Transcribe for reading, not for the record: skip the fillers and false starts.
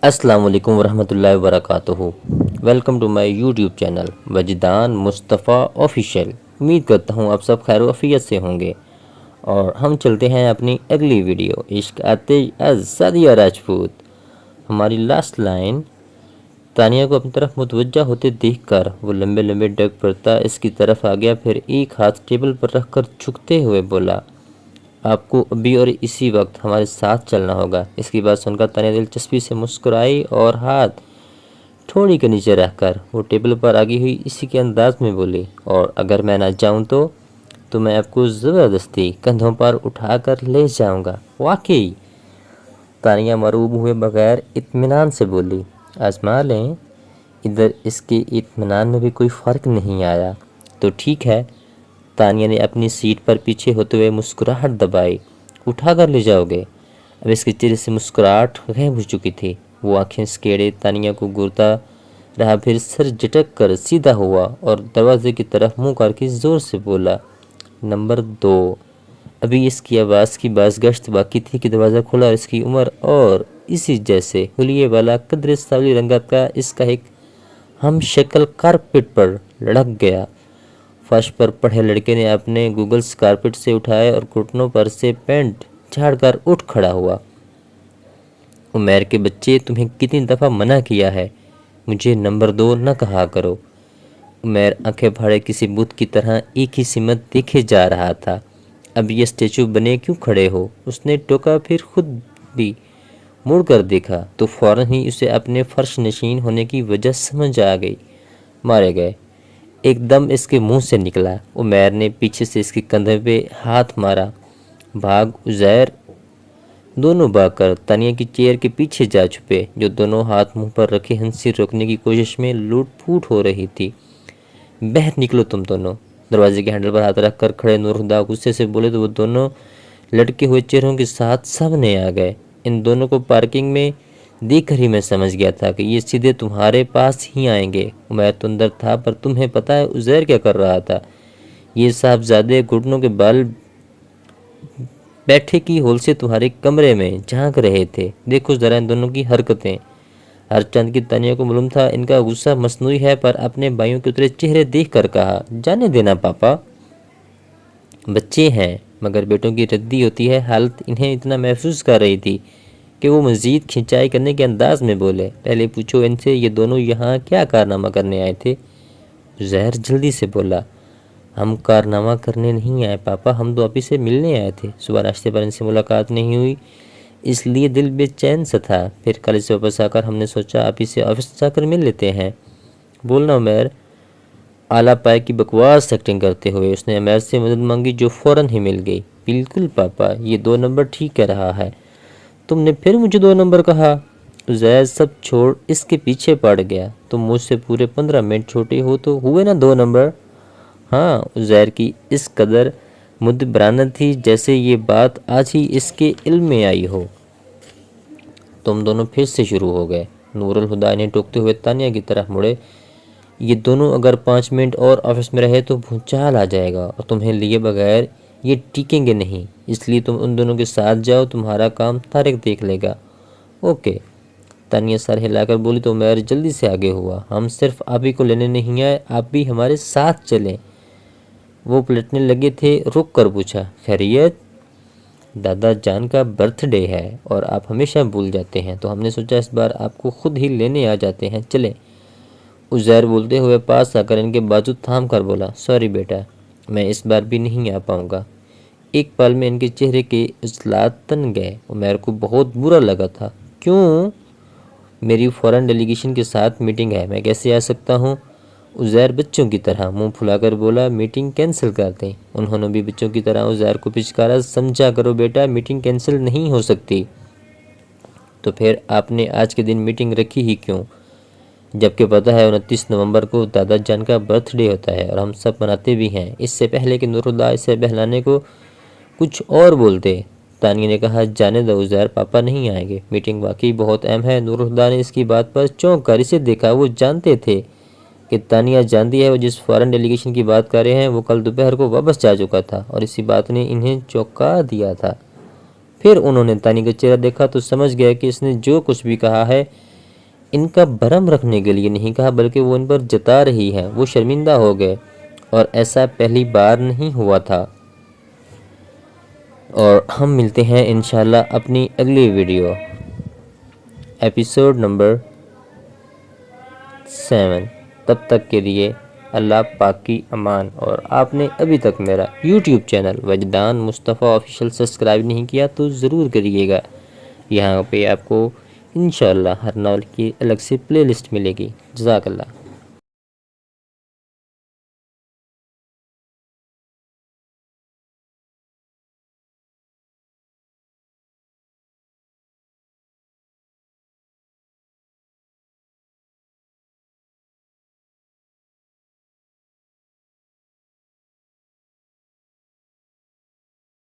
السلام علیکم ورحمۃ اللہ وبرکاتہ۔ Welcome to my YouTube channel Wajdan Mustafa official. امید کرتا ہوں آپ سب خیر و عافیت سے ہوں گے، اور ہم چلتے ہیں اپنی اگلی ویڈیو عشق آتش از سعدیہ راجپوت۔ ہماری لاسٹ لائن، تانیہ کو اپنی طرف متوجہ ہوتے دیکھ کر وہ لمبے لمبے ڈگ پڑتا اس کی طرف آ گیا، پھر ایک ہاتھ ٹیبل پر رکھ کر جھکتے ہوئے بولا، آپ کو ابھی اور اسی وقت ہمارے ساتھ چلنا ہوگا۔ اس کی بات سن کر تانیہ دلچسپی سے مسکرائی اور ہاتھ ٹھوڑی کے نیچے رکھ کر وہ ٹیبل پر آگی ہوئی اسی کے انداز میں بولی، اور اگر میں نہ جاؤں تو میں آپ کو زبردستی کندھوں پر اٹھا کر لے جاؤں گا۔ واقعی؟ تانیہ مرعوب ہوئے بغیر اطمینان سے بولی، آزما لیں۔ ادھر اس کے اطمینان میں بھی کوئی فرق نہیں آیا۔ تو ٹھیک ہے۔ تانیہ نے اپنی سیٹ پر پیچھے ہوتے ہوئے مسکراہٹ دبائی، اٹھا کر لے جاؤ گے؟ اب اس کے چہرے سے مسکراہٹ غائب ہو چکی تھی۔ وہ آنکھیں سکیڑے تانیہ کو گھورتا رہا، پھر سر جھٹک کر سیدھا ہوا اور دروازے کی طرف منہ کر کے زور سے بولا، نمبر 2۔ ابھی اس کی آواز کی بازگشت باقی تھی کہ دروازہ کھلا اور اس کی عمر اور اسی جیسے حلیے والا قدر ساولی رنگت کا اس کا ایک ہم شکل کارپیٹ پر لڑک گیا۔ فرش پر پڑے لڑکے نے اپنے گوگلز کارپیٹ سے اٹھائے اور گھٹنوں پر سے پینٹ جھاڑ کر اٹھ کھڑا ہوا۔ عمیر کے بچے، تمہیں کتنی دفعہ منع کیا ہے مجھے نمبر 2 نہ کہا کرو۔ عمیر آنکھیں پھاڑے کسی بت کی طرح ایک ہی سمت دیکھے جا رہا تھا۔ اب یہ اسٹیچو بنے کیوں کھڑے ہو؟ اس نے ٹوکا، پھر خود بھی مڑ کر دیکھا تو فوراً ہی اسے اپنے فرش نشین ہونے کی وجہ سمجھ آ گئی۔ مارے گئے، ایک دم اس کے منہ سے نکلا۔ عمیر نے پیچھے سے اس کے کندھے پہ ہاتھ مارا۔ بھاگ عزیر! دونوں بھاگ کر تانیہ کی چیئر کے پیچھے جا چھپے، جو دونوں ہاتھ منہ پر رکھے ہنسی روکنے کی کوشش میں لوٹ پھوٹ ہو رہی تھی۔ باہر نکلو تم دونوں! دروازے کے ہینڈل پر ہاتھ رکھ کر کھڑے نور خدا غصے سے بولے تو وہ دونوں لٹکے ہوئے چہروں کے ساتھ سامنے آ گئے۔ ان دونوں کو پارکنگ میں دیکھ کر ہی میں سمجھ گیا تھا کہ یہ سیدھے تمہارے پاس ہی آئیں گے۔ عمیر تو اندر تھا، پر تمہیں پتہ ہے عزیر کیا کر رہا تھا؟ یہ صاحبزادے گھٹنوں کے بال بیٹھے کی ہول سے تمہارے کمرے میں جھانک رہے تھے۔ دیکھو ذرا ان دونوں کی حرکتیں۔ ہر چند کی تانیہ کو معلوم تھا ان کا غصہ مصنوعی ہے، پر اپنے بھائیوں کے اترے چہرے دیکھ کر کہا، جانے دینا پاپا، بچے ہیں۔ مگر بیٹوں کی ردی ہوتی ہے۔ حالت انہیں اتنا محفوظ کر رہی تھی کہ وہ مزید کھنچائی کرنے کے انداز میں بولے، پہلے پوچھو ان سے یہ دونوں یہاں کیا کارنامہ کرنے آئے تھے؟ عزیر جلدی سے بولا، ہم کارنامہ کرنے نہیں آئے پاپا، ہم تو آپی سے ملنے آئے تھے۔ صبح ناشتے پر ان سے ملاقات نہیں ہوئی، اس لیے دل بے چین سا تھا۔ پھر کالج سے واپس آ کر ہم نے سوچا آپی سے آفس جا کر مل لیتے ہیں۔ بولنا عمیر! اعلیٰ پائے کی بکواس ایکٹنگ کرتے ہوئے اس نے عمیر سے مدد مانگی، جو فوراً ہی مل گئی۔ بالکل پاپا، یہ 2 نمبر ٹھیک کہہ رہا ہے۔ تم نے پھر مجھے 2 نمبر کہا؟ عزیر سب چھوڑ اس کے پیچھے پڑ گیا، تم مجھ سے پورے 15 منٹ چھوٹے ہو تو ہوئے نا 2 نمبر۔ ہاں، عزیر کی اس قدر مدبرانہ تھی جیسے یہ بات آج ہی اس کے علم میں آئی ہو۔ تم دونوں پھر سے شروع ہو گئے۔ نور الہدا انہیں ٹوکتے ہوئے تانیہ کی طرف مڑے، یہ دونوں اگر 5 منٹ اور آفس میں رہے تو بھونچال آ جائے گا اور تمہیں لیے بغیر یہ ٹکیں گے نہیں، اس لیے تم ان دونوں کے ساتھ جاؤ، تمہارا کام طارق دیکھ لے گا۔ اوکے۔ تانیہ سر ہلا کر بولی تو عمیر جلدی سے آگے ہوا، ہم صرف آپ ہی کو لینے نہیں آئے، آپ بھی ہمارے ساتھ چلیں۔ وہ پلٹنے لگے تھے، رک کر پوچھا، خیریت؟ دادا جان کا برتھ ڈے ہے اور آپ ہمیشہ بھول جاتے ہیں، تو ہم نے سوچا اس بار آپ کو خود ہی لینے آ جاتے ہیں، چلیں۔ عزیر بولتے ہوئے پاس آ کر ان کے بازو تھام کر بولا، سوری بیٹا، میں اس بار بھی نہیں آ پاؤں گا۔ ایک پل میں ان کے چہرے کے عضلات تن گئے۔ عمیر کو بہت برا لگا تھا۔ کیوں؟ میری فورن ڈیلیگیشن کے ساتھ میٹنگ ہے، میں کیسے آ سکتا ہوں؟ عزیر بچوں کی طرح منہ پھلا کر بولا، میٹنگ کینسل کر دیں۔ انہوں نے بھی بچوں کی طرح عزیر کو پچکارا، سمجھا کرو بیٹا، میٹنگ کینسل نہیں ہو سکتی۔ تو پھر آپ نے آج کے دن میٹنگ رکھی ہی کیوں؟ جبکہ پتہ ہے 29 نومبر کو دادا جان کا برتھ ڈے ہوتا ہے اور ہم سب مناتے بھی ہیں۔ اس سے پہلے کہ نور اللہ اسے بہلانے کو کچھ اور بولتے، تانیہ نے کہا، جانے دو عزیر، پاپا نہیں آئیں گے، میٹنگ واقعی بہت اہم ہے۔ نور اللہ نے اس کی بات پر چونک کر اسے دیکھا۔ وہ جانتے تھے کہ تانیہ جانتی ہے وہ جس فارن ڈیلیگیشن کی بات کر رہے ہیں وہ کل دوپہر کو واپس جا چکا تھا، اور اسی بات نے انہیں چونکا دیا تھا۔ پھر انہوں نے تانیہ کا چہرہ دیکھا تو سمجھ گئے کہ اس نے جو کچھ بھی کہا ہے ان کا بھرم رکھنے کے لیے نہیں کہا، بلکہ وہ ان پر جتا رہی ہے۔ وہ شرمندہ ہو گئے اور ایسا پہلی بار نہیں ہوا تھا۔ اور ہم ملتے ہیں انشاءاللہ اپنی اگلی ویڈیو ایپیسوڈ نمبر 7۔ تب تک کے لیے اللہ پاک کی امان۔ اور آپ نے ابھی تک میرا YouTube channel Wajdan Mustafa official subscribe نہیں کیا تو ضرور کریے گا۔ یہاں پہ آپ کو انشاءاللہ ہر ناول کی الگ سے پلے لسٹ ملے گی۔ جزاک اللہ۔